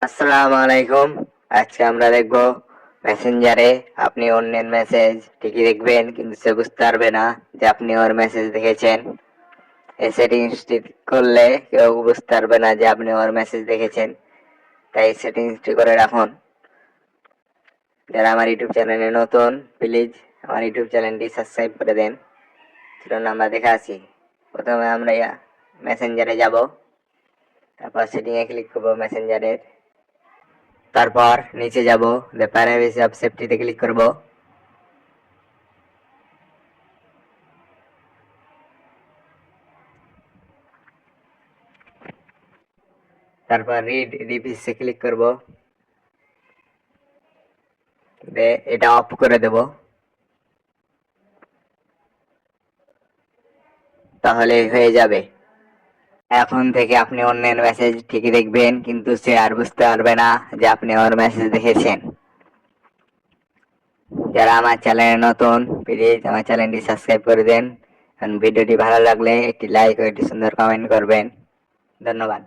আসসালামু আলাইকুম। আজকে আমরা দেখব মেসেঞ্জারে আপনি অন্যের মেসেজ ঠিকই দেখবেন কিন্তু সে বুঝতে পারবে না যে আপনি ওর মেসেজ দেখেছেন। এই সেটিংসটি করলে কেউ বুঝতে পারবে না যে আপনি ওর মেসেজ দেখেছেন, তাই সেটিংসটি করে রাখুন। যারা আমার ইউটিউব চ্যানেলে নতুন, প্লিজ আমার ইউটিউব চ্যানেলটি সাবস্ক্রাইব করে দেন। চলুন আমরা দেখে আসি। প্রথমে আমরা মেসেঞ্জারে যাব, তারপর সেটিংয়ে ক্লিক করব মেসেঞ্জারের। তারপর নিচে যাব, প্রাইভেসি অফ সেফটিতে ক্লিক করব। তারপর রিড রিপিটসে ক্লিক করব, এটা অফ করে দেব। তাহলে হয়ে যাবে। এখন থেকে আপনি অন্যের মেসেজ ঠিকই দেখবেন কিন্তু সে আর বুঝতে পারবে না যে আপনি ওর মেসেজ দেখেছেন। যারা আমার চ্যানেলে নতুন, প্লিজ আমার চ্যানেলটি সাবস্ক্রাইব করে দেন। ভিডিওটি ভালো লাগলে একটি লাইক ও একটি সুন্দর কমেন্ট করবেন। ধন্যবাদ।